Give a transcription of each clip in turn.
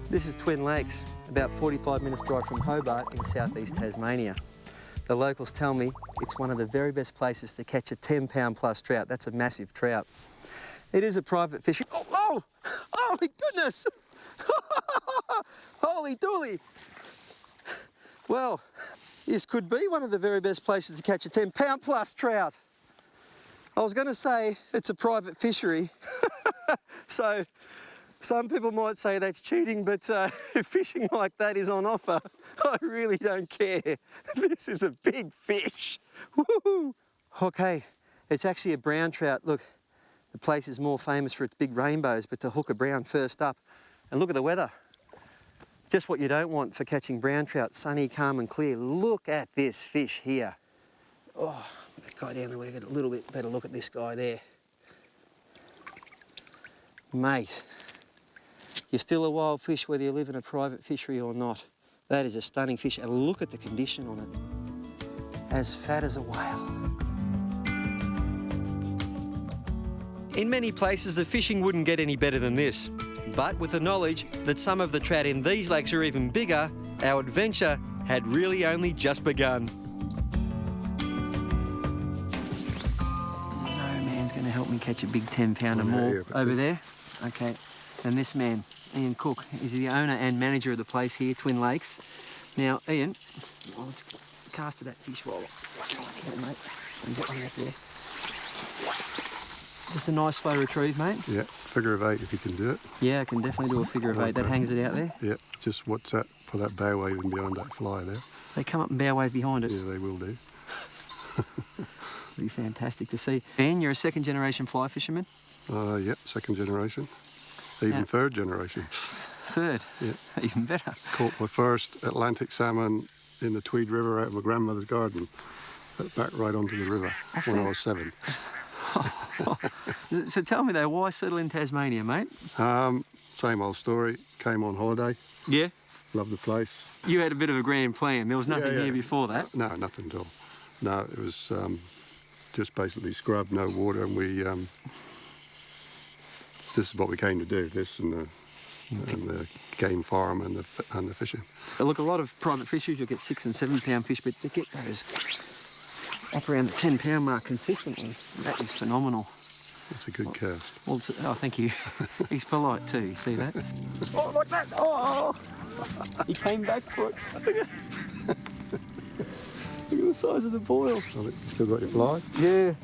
This is Twin Lakes, about 45 minutes drive from Hobart in southeast Tasmania. The locals tell me it's one of the very best places to catch a 10-pound plus trout. That's a massive trout. It is a private fishing... Oh my goodness! Holy dooly! Well, this could be one of the very best places to catch a 10-pound plus trout. I was going to say it's a private fishery, so some people might say that's cheating, but if fishing like that is on offer, I really don't care. This is a big fish. Woohoo! Okay, it's actually a brown trout. Look, the place is more famous for its big rainbows, but to hook a brown first up. And look at the weather. Just what you don't want for catching brown trout, sunny, calm and clear. Look at this fish here. Oh, that guy down the way, get a little bit better look at this guy there. Mate, you're still a wild fish whether you live in a private fishery or not. That is a stunning fish, and look at the condition on it. As fat as a whale. In many places, the fishing wouldn't get any better than this. But with the knowledge that some of the trout in these lakes are even bigger, our adventure had really only just begun. No man's going to help me catch a big 10-pounder more over there. Okay, and this man, Ian Cook, is the owner and manager of the place here, Twin Lakes. Now, Ian, let's cast to that fish while I'm mate. And get one out there. Just a nice slow retrieve, mate. Yeah, figure of 8 if you can do it. Yeah, I can definitely do a figure of 8. That hangs it out there. Yeah, just watch that for that bow wave and behind that fly there. They come up and bow wave behind it. Yeah, they will do. It'll be fantastic to see. Ian, you're a second-generation fly fisherman? Yep, second generation. Even third generation. Third? Yeah. Even better. Caught my first Atlantic salmon in the Tweed River out of my grandmother's garden. Back right onto the river when I was 7. So tell me though, why settle in Tasmania, mate? Same old story. Came on holiday. Yeah? Loved the place. You had a bit of a grand plan. There was nothing here before that? No, nothing at all. No, it was just basically scrub, no water, and we... this is what we came to do, this and the game farm and the fishing. Look, a lot of private fishers, you'll get 6 and 7 pound fish, but to get those up around the 10 pound mark consistently, that is phenomenal. It's a good cast. Well, oh, thank you. He's polite too, you see that? Oh, like that! Oh! He came back for it. Look at the size of the boil. You still got your fly? Yeah.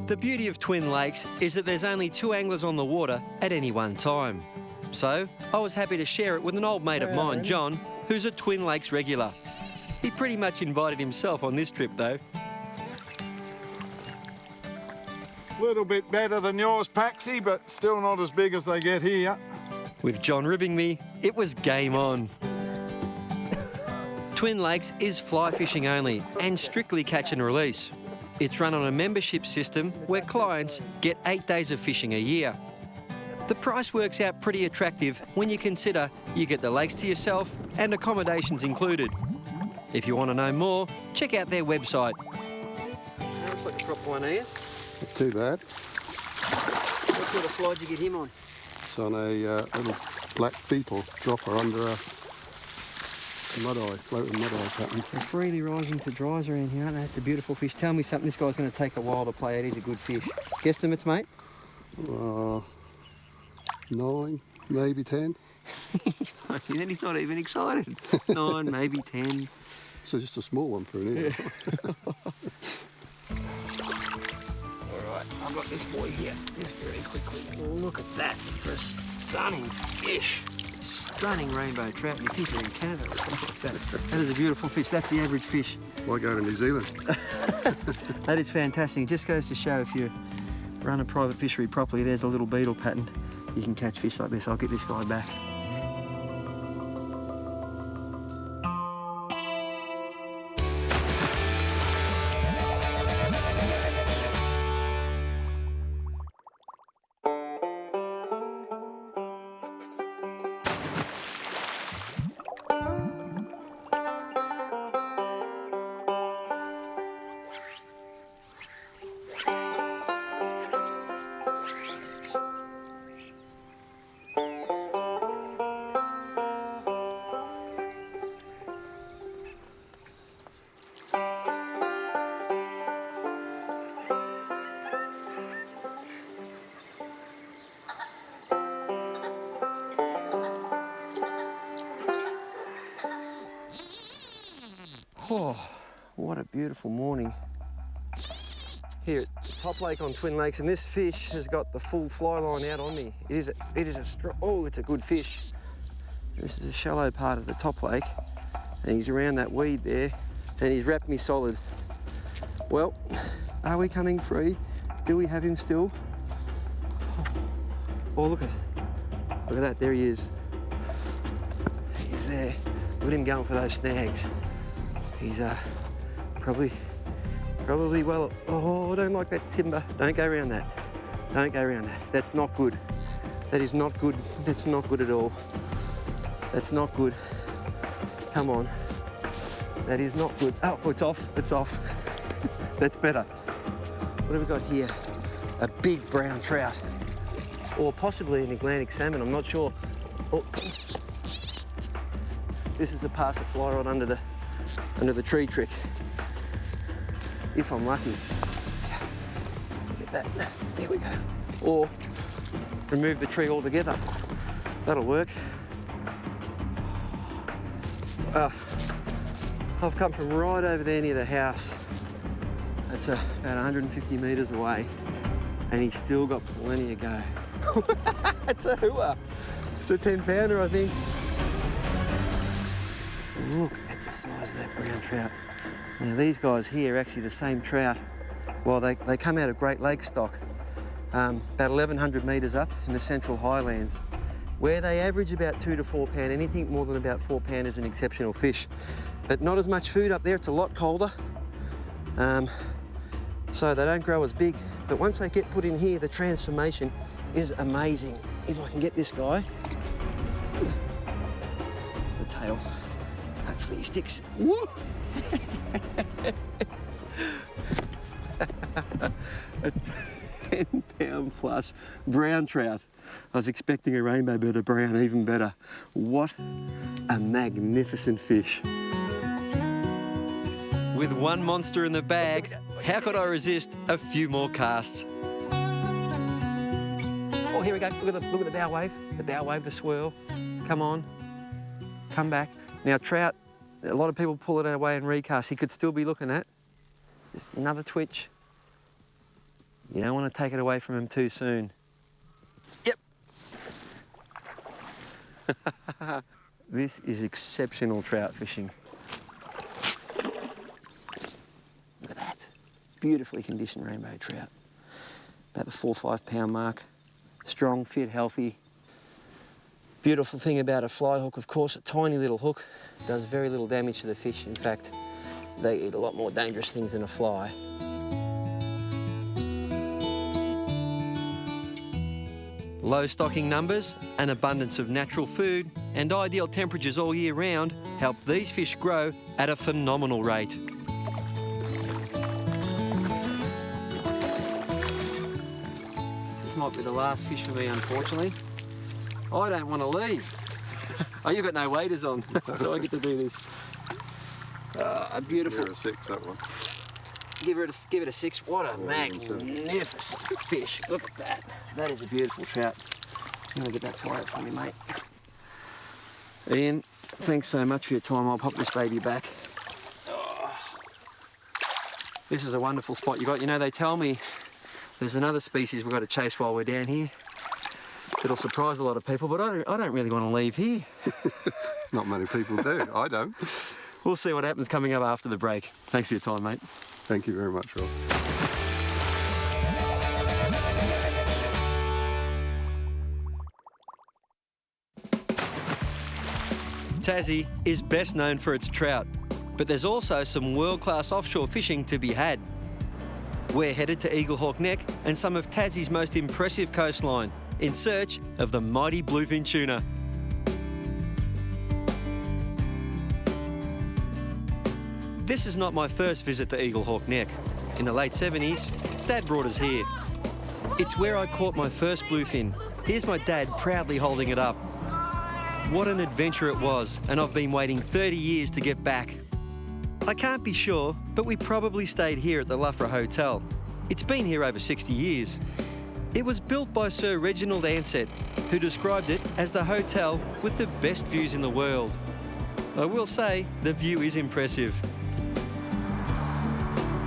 The beauty of Twin Lakes is that there's only 2 anglers on the water at any one time. So I was happy to share it with an old mate of mine, John, who's a Twin Lakes regular. He pretty much invited himself on this trip though. A little bit better than yours, Paxi, but still not as big as they get here. With John ribbing me, it was game on. Twin Lakes is fly fishing only and strictly catch and release. It's run on a membership system where clients get 8 days of fishing a year. The price works out pretty attractive when you consider you get the lakes to yourself and accommodations included. If you want to know more, check out their website. Looks like a proper one, Ian. Not too bad. What sort of fly did you get him on? It's on a little black beetle dropper under a mud-eye, floating mud-eye pattern. They're freely rising to dries around here, aren't they? That's a beautiful fish. Tell me something, this guy's going to take a while to play out. He's a good fish. Guesstimates, mate? 9, maybe 10. He's not even excited. 9, maybe 10. So just a small one for an ear. All right, I've got this boy here. Just very quickly. Look at that. For a stunning fish. Stunning rainbow trout. You think you're in Canada or something like that. That is a beautiful fish. That's the average fish. Why go to New Zealand? That is fantastic. It just goes to show if you run a private fishery properly, there's a little beetle pattern. You can catch fish like this. I'll get this guy back. Oh, what a beautiful morning. Here at Top Lake on Twin Lakes, and this fish has got the full fly line out on me. It is a strong, oh, it's a good fish. This is a shallow part of the Top Lake, and he's around that weed there, and he's wrapped me solid. Well, are we coming free? Do we have him still? Oh, look at that, there he is. He's there. Look at him going for those snags. He's probably well, oh, I don't like that timber. Don't go around that. Don't go around that. That's not good. That is not good. That's not good at all. That's not good. Come on. That is not good. Oh, it's off. It's off. That's better. What have we got here? A big brown trout. Or possibly an Atlantic salmon, I'm not sure. Oh. This is a passer fly rod under the tree trick. If I'm lucky. Get that. There we go. Or remove the tree altogether. That'll work. I've come from right over there near the house. That's about 150 metres away, and he's still got plenty to go. It's a hooah. It's a 10-pounder, I think. Look at the size of that brown trout. Now these guys here are actually the same trout. Well, they come out of Great Lakes stock, about 1,100 metres up in the Central Highlands, where they average about 2 to 4 pound. Anything more than about 4 pound is an exceptional fish. But not as much food up there, it's a lot colder. So they don't grow as big. But once they get put in here, the transformation is amazing. If I can get this guy, the tail, hopefully he sticks. Woo! A 10-pound plus brown trout. I was expecting a rainbow, but a brown, even better. What a magnificent fish. With one monster in the bag, how could I resist a few more casts? Oh, here we go. Look at the bow wave. The bow wave, the swirl. Come on. Come back. Now, trout, a lot of people pull it away and recast. He could still be looking at. Just another twitch. You don't want to take it away from him too soon. Yep. This is exceptional trout fishing. Look at that. Beautifully conditioned rainbow trout. About the 4 or 5 pound mark. Strong, fit, healthy. Beautiful thing about a fly hook, of course, a tiny little hook does very little damage to the fish. In fact, they eat a lot more dangerous things than a fly. Low stocking numbers, an abundance of natural food, and ideal temperatures all year round help these fish grow at a phenomenal rate. This might be the last fish for me, unfortunately. I don't want to leave. Oh, you've got no waders on, so I get to do this. A beautiful. Give it a 6, that one. Give it a 6. What a magnificent fish. Look at that. That is a beautiful trout. I'm going to get that fly out for me, mate. Ian, thanks so much for your time. I'll pop this baby back. Oh. This is a wonderful spot you got. You know, they tell me there's another species we've got to chase while we're down here. It'll surprise a lot of people, but I don't really want to leave here. Not many people do. I don't. We'll see what happens coming up after the break. Thanks for your time, mate. Thank you very much, Rob. Tassy is best known for its trout, but there's also some world-class offshore fishing to be had. We're headed to Eaglehawk Neck and some of Tassie's most impressive coastline in search of the mighty bluefin tuna. This is not my first visit to Eaglehawk Neck. In the late 70s, Dad brought us here. It's where I caught my first bluefin. Here's my dad proudly holding it up. What an adventure it was, and I've been waiting 30 years to get back. I can't be sure, but we probably stayed here at the Loughra Hotel. It's been here over 60 years. It was built by Sir Reginald Ansett, who described it as the hotel with the best views in the world. I will say, the view is impressive.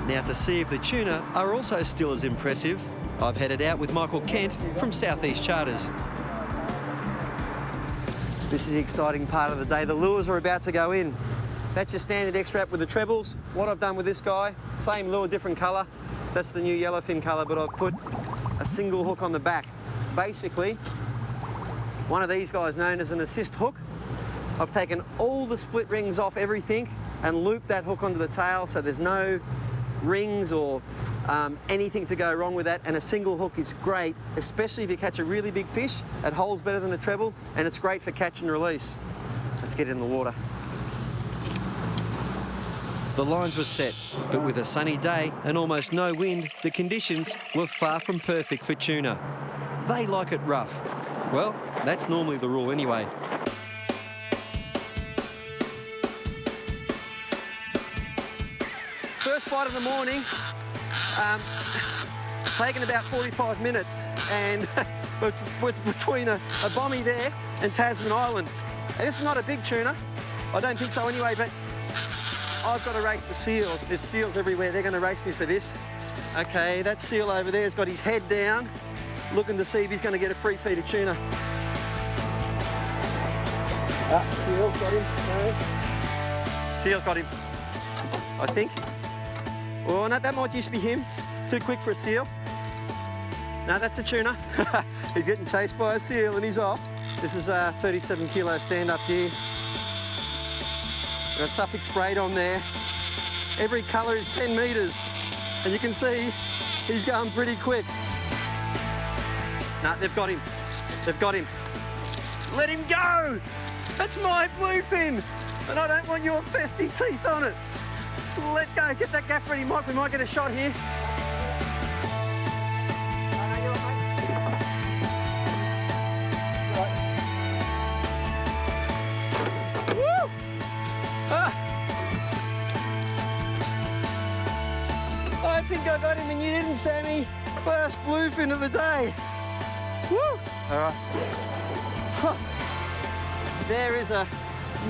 Now, to see if the tuna are also still as impressive, I've headed out with Michael Kent from Southeast Charters. This is the exciting part of the day. The lures are about to go in. That's your standard X-Wrap with the trebles. What I've done with this guy, same lure, different colour. That's the new yellowfin colour, but I've put a single hook on the back. Basically, one of these guys known as an assist hook. I've taken all the split rings off everything and looped that hook onto the tail so there's no rings or anything to go wrong with that, and a single hook is great, especially if you catch a really big fish. It holds better than the treble, and it's great for catch and release. Let's get it in the water. The lines were set, but with a sunny day and almost no wind, the conditions were far from perfect for tuna. They like it rough. Well, that's normally the rule anyway. First bite of the morning, taken about 45 minutes, and between a bommy there and Tasman Island. And this is not a big tuna, I don't think so anyway, but I've got to race the seals. There's seals everywhere, they're going to race me for this. Okay, that seal over there has got his head down, looking to see if he's going to get a free feed of tuna. Seal's got him, no. Seal's got him, I think. Oh, no, that might just be him. Too quick for a seal. No, that's a tuna. He's getting chased by a seal and he's off. This is a 37 kilo stand-up here. Got a Suffolk sprayed on there. Every colour is 10 metres. And you can see he's going pretty quick. No, they've got him. They've got him. Let him go! That's my bluefin! And I don't want your festy teeth on it. Let go, get that gaff ready, Mike. We might get a shot here. Woo! I think I got him and you didn't, Sammy. First bluefin of the day. Woo! All right. Huh. There is a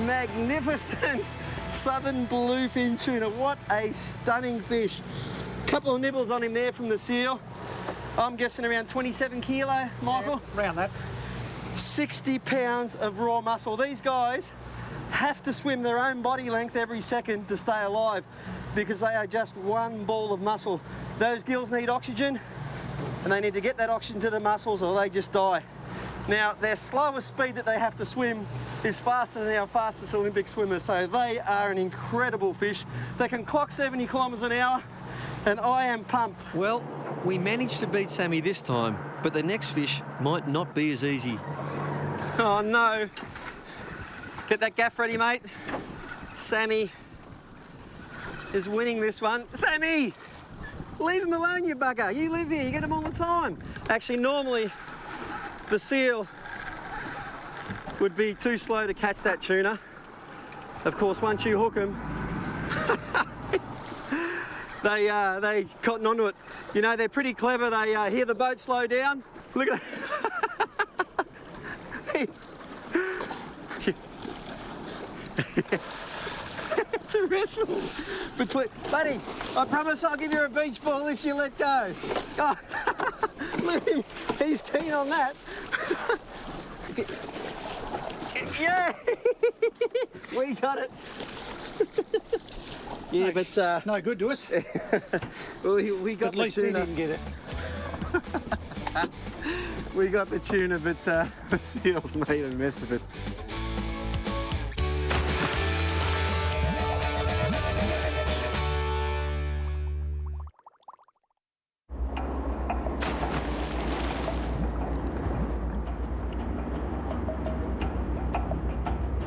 magnificent southern bluefin tuna. What a stunning fish. Couple of nibbles on him there from the seal. I'm guessing around 27 kilo, Michael? Yeah, around that. 60 pounds of raw muscle. These guys have to swim their own body length every second to stay alive because they are just one ball of muscle. Those gills need oxygen and they need to get that oxygen to the muscles or they just die. Now, their slowest speed that they have to swim is faster than our fastest Olympic swimmers, so they are an incredible fish. They can clock 70 kilometres an hour, and I am pumped. Well, we managed to beat Sammy this time, but the next fish might not be as easy. Oh, no. Get that gaff ready, mate. Sammy is winning this one. Sammy! Leave him alone, you bugger. You live here, you get him all the time. Actually, normally, the seal would be too slow to catch that tuna. Of course, once you hook them, they cotton onto it. You know, they're pretty clever. They hear the boat slow down. Look at that. It's a wrestle between... Buddy, I promise I'll give you a beach ball if you let go. Oh. Look at him, he's keen on that. Yeah, we got it. Yeah, but... no good to us. Well, we got At the least he tuna. didn't get it. We got the tuna, but the seals made a mess of it.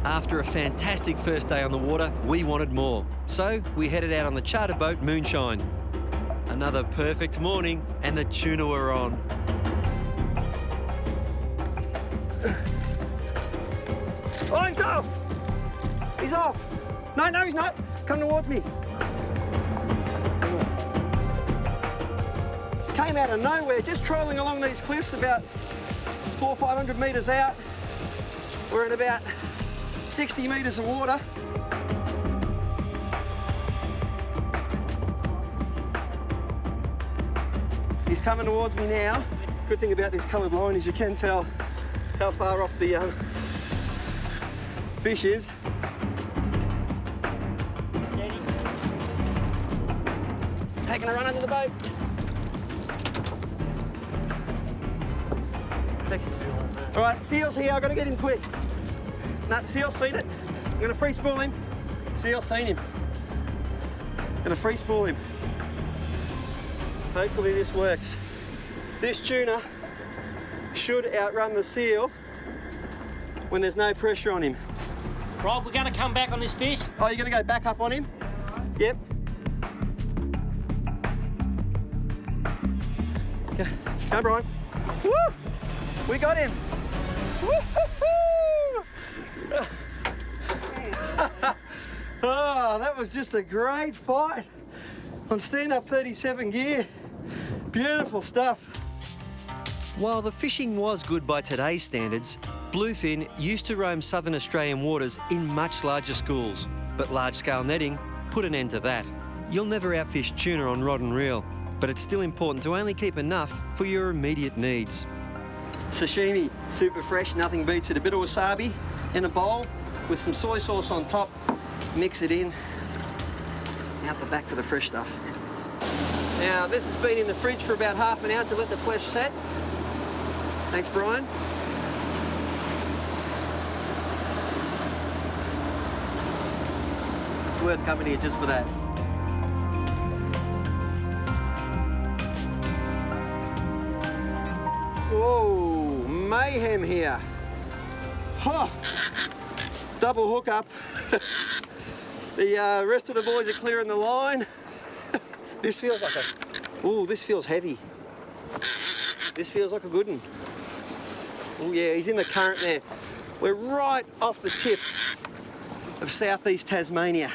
After a fantastic first day on the water, we wanted more. So we headed out on the charter boat Moonshine. Another perfect morning and the tuna were on. Oh, he's off! He's off! No, he's not. Come towards me. Came out of nowhere, just trolling along these cliffs about 400 or 500 metres out. We're in about 60 metres of water. He's coming towards me now. Good thing about this coloured line is you can tell how far off the fish is. Taking a run under the boat. All right, seal's here. I've got to get him quick. Nah, seal's seen it. I'm going to free spool him. Seal's seen him. Going to free spool him. Hopefully this works. This tuna should outrun the seal when there's no pressure on him. Rob, we're going to come back on this fish. Oh, you're going to go back up on him? Yep. Okay. Come, Brian. Woo! We got him. Woo-hoo-hoo! Oh, that was just a great fight on stand-up 37 gear. Beautiful stuff. While the fishing was good by today's standards, bluefin used to roam southern Australian waters in much larger schools, but large-scale netting put an end to that. You'll never outfish tuna on rod and reel, but it's still important to only keep enough for your immediate needs. Sashimi, super fresh, nothing beats it. A bit of wasabi in a bowl with some soy sauce on top. Mix it in. Out the back for the fresh stuff. Now, this has been in the fridge for about half an hour to let the flesh set. Thanks, Brian. It's worth coming here just for that. Whoa, mayhem here. Huh. Double hook up. The rest of the boys are clearing the line. This feels like a... Ooh, this feels heavy. This feels like a good one. Oh yeah, he's in the current there. We're right off the tip of southeast Tasmania.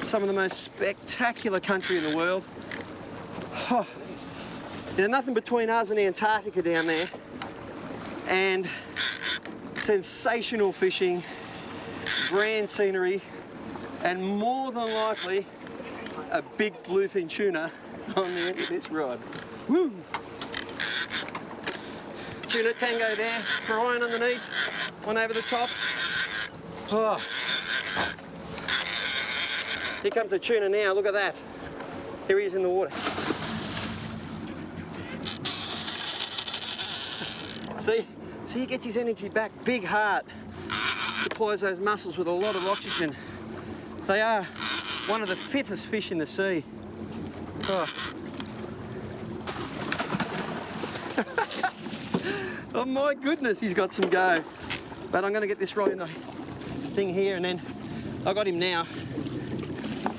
Some of the most spectacular country in the world. Oh. There's nothing between us and Antarctica down there. And sensational fishing, grand scenery, and more than likely a big bluefin tuna on the end of this rod. Woo! Tuna tango there, Brian underneath, one over the top. Oh. Here comes the tuna now, look at that. Here he is in the water. See he gets his energy back, big heart. Supplies those muscles with a lot of oxygen. They are one of the fittest fish in the sea. Oh. Oh my goodness, he's got some go. But I'm gonna get this right in the thing here and then I got him now.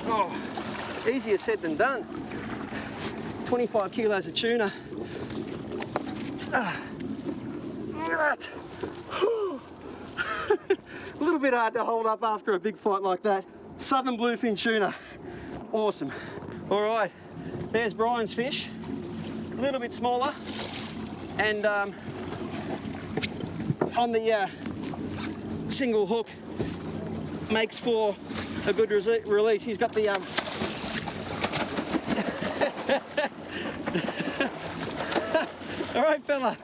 Oh, easier said than done. 25 kilos of tuna. That. A little bit hard to hold up after a big fight like that. Southern bluefin tuna. Awesome. All right, there's Brian's fish. A little bit smaller. And on the single hook makes for a good release. He's got the all right, fella.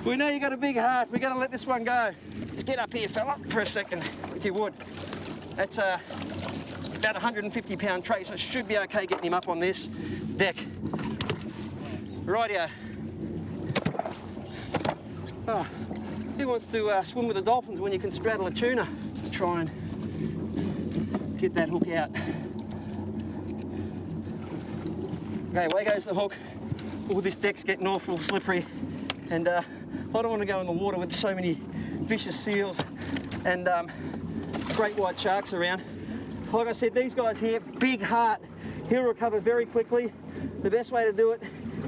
We know you got a big heart. We're gonna let this one go. Just get up here, fella, for a second, if you would. That's about 150-pound tray, so it should be okay getting him up on this deck. Rightio. Oh, who wants to swim with the dolphins when you can straddle a tuna? Try and get that hook out. Okay, away goes the hook. Oh, this deck's getting awful slippery, and I don't want to go in the water with so many vicious seals and great white sharks around. Like I said, these guys here, big heart. He'll recover very quickly. The best way to do it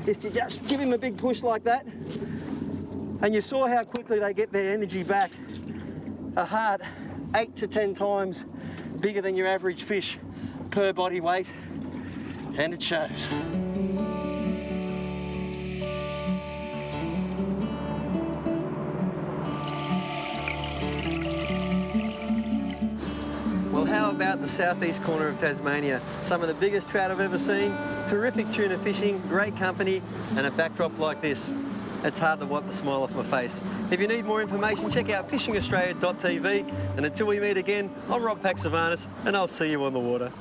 is to just give him a big push like that. And you saw how quickly they get their energy back. A heart 8 to 10 times bigger than your average fish per body weight, and it shows. Well, how about the the southeast corner of Tasmania. Some of the biggest trout I've ever seen, terrific tuna fishing, great company, and a backdrop like this. It's hard to wipe the smile off my face. If you need more information, check out fishingaustralia.tv. And until we meet again, I'm Rob Paxavanis, and I'll see you on the water.